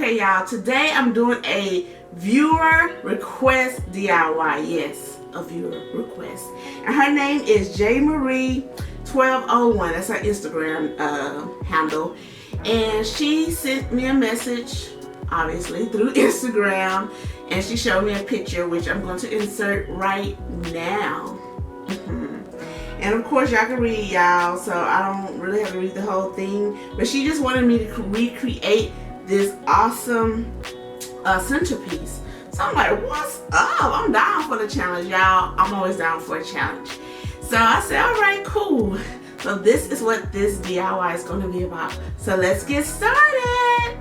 Okay, y'all, today I'm doing a viewer request DIY. Yes, a viewer request. And her name is JMarie1201. That's her Instagram handle. And she sent me a message, obviously, through Instagram. And she showed me a picture, which I'm going to insert right now. And of course, y'all can read, y'all, so I don't really have to read the whole thing. But she just wanted me to recreate this awesome centerpiece. So I'm like, what's up? I'm down for the challenge, y'all. I'm always down for a challenge. So I said, all right, cool. So this is what this DIY is going to be about. So let's get started.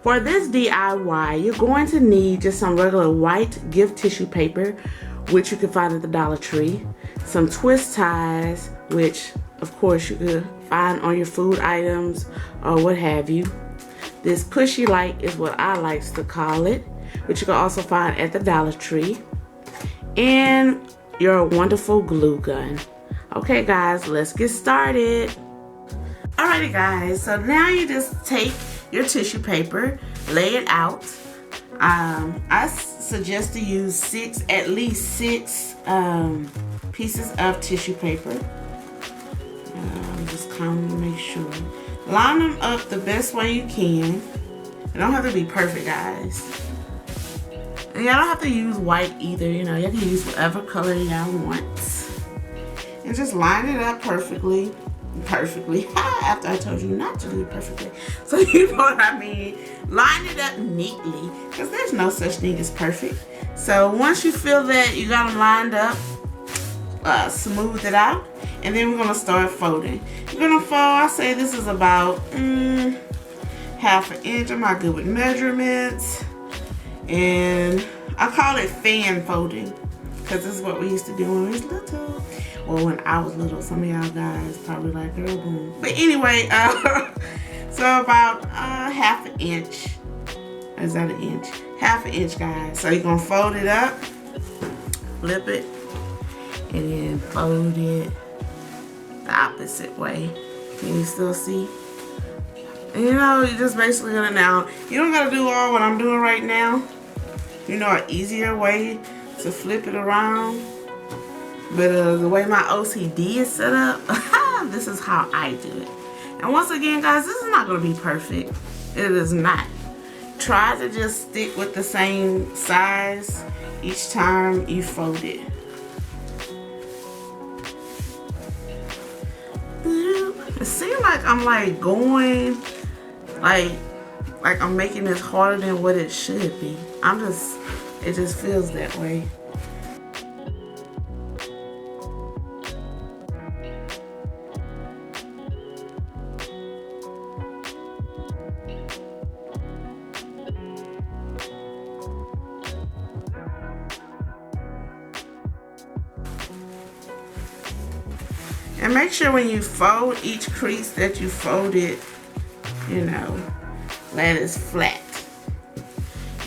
For this DIY, you're going to need just some regular white gift tissue paper, which you can find at the Dollar Tree. Some twist ties, which of course you could find on your food items or what have you. This pushy light is what I like to call it, which you can also find at the Dollar Tree. And your wonderful glue gun. Okay guys, let's get started. Alrighty guys, so now you just take your tissue paper, lay it out. I suggest to use at least six pieces of tissue paper. Just kind of make sure. Line them up the best way you can. It don't have to be perfect, guys. And y'all don't have to use white either. You know, you can use whatever color y'all want. And just line it up perfectly. After I told you not to do it perfectly. So you know what I mean. Line it up neatly, because there's no such thing as perfect. So once you feel that you got them lined up, smooth it out, and then we're gonna start folding. You're gonna fold, I say this is about half an inch. I'm not good with measurements, and I call it fan folding because this is what we used to do when we was little. Well, when I was little. Some of y'all guys probably like, girl, boom. But anyway, so about half an inch. Is that an inch? Half an inch, guys. So you're gonna fold it up, flip it, and then fold it the opposite way. Can you still see? And you know, you're just basically gonna now, you don't gotta do all what I'm doing right now. You know, an easier way to flip it around. But the way my OCD is set up, this is how I do it. And once again, guys, this is not gonna be perfect. It is not. Try to just stick with the same size each time you fold it. It seems like I'm like going, like I'm making this harder than what it should be. It just feels that way. And make sure when you fold each crease that you fold it, you know, that is flat.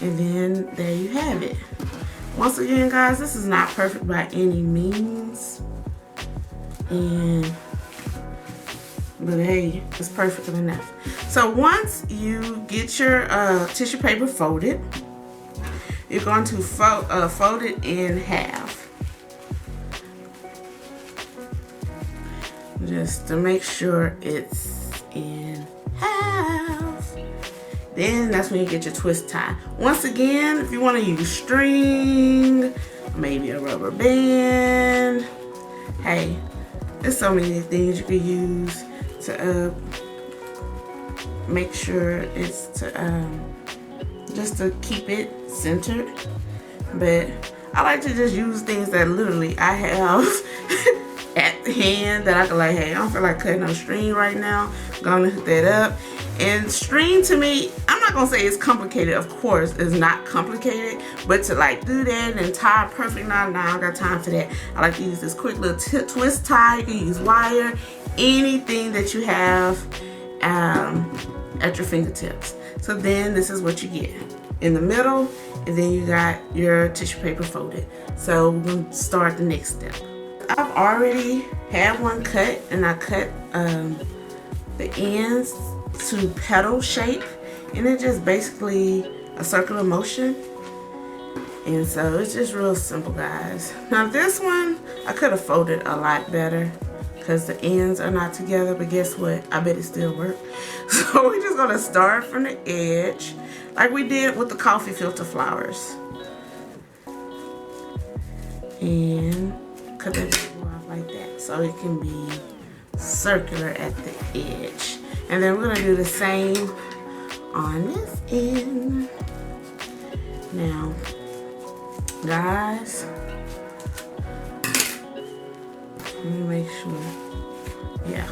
And then there you have it. Once again, guys, this is not perfect by any means. But hey, it's perfect enough. So once you get your tissue paper folded, you're going to fold it in half. Just to make sure it's in half. Then that's when you get your twist tie. Once again, if you want to use string, maybe a rubber band, hey, there's so many things you can use to make sure it's just to keep it centered. But I like to just use things that literally I have at hand that I can like, hey, I don't feel like cutting no string right now. I'm gonna hook that up. And string to me, I'm not gonna say it's complicated. Of course, it's not complicated, but to like do that and tie a perfect knot, nah, I don't got time for that. I like to use this quick little twist tie. You can use wire, anything that you have at your fingertips. So then this is what you get in the middle, and then you got your tissue paper folded. So we're gonna start the next step. I've already had one cut, and I cut the ends to petal shape, and it's just basically a circular motion. And so it's just real simple, guys. Now this one, I could have folded a lot better because the ends are not together, but guess what? I bet it still worked. So we're just gonna start from the edge like we did with the coffee filter flowers. And cut it off like that so it can be circular at the edge. And then we're gonna do the same on this end. Now, guys, let me make sure. Yeah.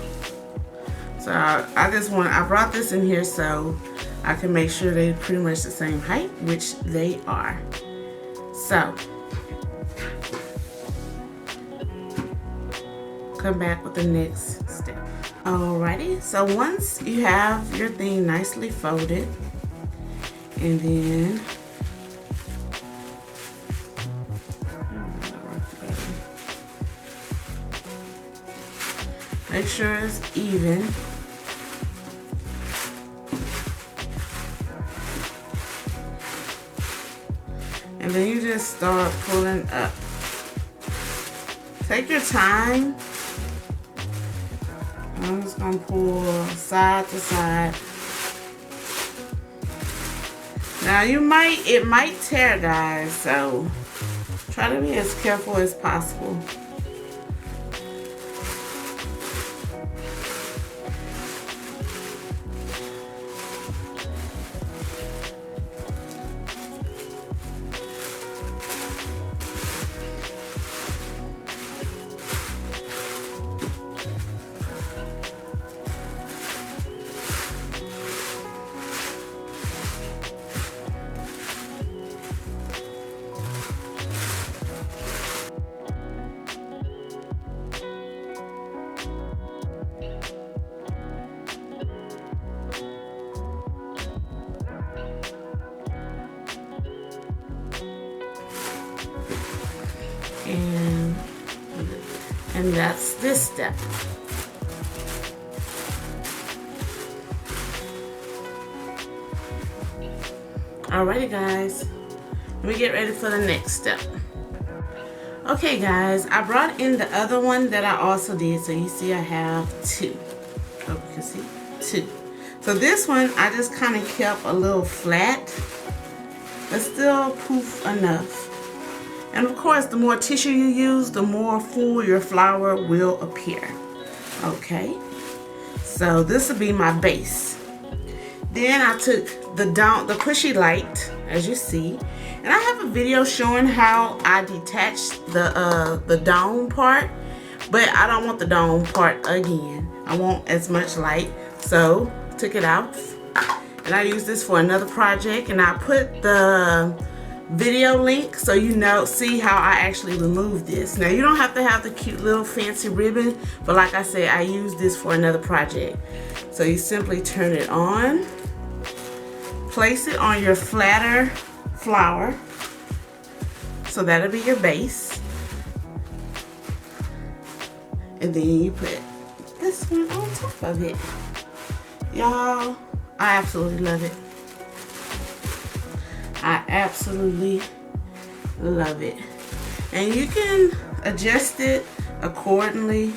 So I brought this in here so I can make sure they're pretty much the same height, which they are. So, come back with the next step. Alrighty, so once you have your thing nicely folded, and then make sure it's even. And then you just start pulling up. Take your time. I'm just gonna pull side to side. Now it might tear, guys, so try to be as careful as possible. And that's this step. Alrighty, guys, let me get ready for the next step. Okay, guys, I brought in the other one that I also did, so you see I have two. Oh, you can see two. So this one I just kind of kept a little flat, but still poof enough. And of course, the more tissue you use, the more full your flower will appear. Okay, so this will be my base. Then I took the pushy light, as you see, and I have a video showing how I detached the dome part, but I don't want the dome part again. I want as much light, so took it out, and I use this for another project, and I put the video link so you know, see how I actually remove this. Now you don't have to have the cute little fancy ribbon, but like I said, I use this for another project. So you simply turn it on, place it on your flatter flower, so that'll be your base, and then you put this one on top of it. Y'all, I absolutely love it. I absolutely love it. And you can adjust it accordingly.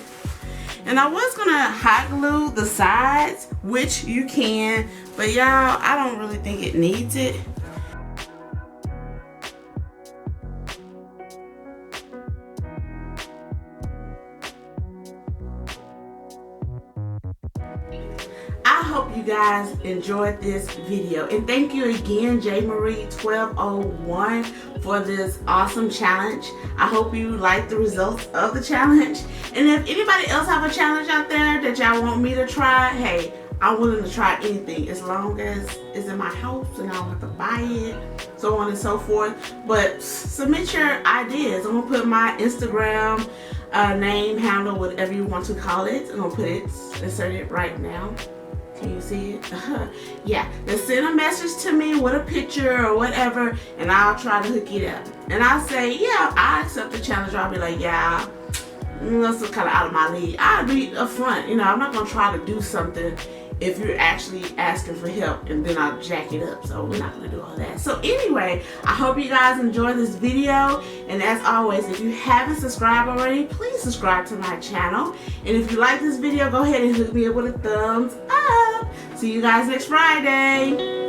And I was gonna hot glue the sides, which you can, but y'all, I don't really think it needs it. I hope you guys enjoyed this video, and thank you again, J Marie 1201, for this awesome challenge. I hope you like the results of the challenge, and if anybody else have a challenge out there that y'all want me to try, hey, I'm willing to try anything as long as it's in my house and I don't have to buy it, so on and so forth. But submit your ideas. I'm gonna put my Instagram name, handle, whatever you want to call it. I'm gonna put it, insert it right now. Can you see it? Yeah, just send a message to me with a picture or whatever, and I'll try to hook it up. And I'll say, yeah, I accept the challenge. I'll be like, yeah, that's kind of out of my league. I'll be upfront, you know, I'm not gonna try to do something if you're actually asking for help, and then I'll jack it up. So we're not gonna do all that. So anyway, I hope you guys enjoyed this video, and as always, if you haven't subscribed already, please subscribe to my channel. And if you like this video, go ahead and hook me up with a thumbs up. See you guys next Friday.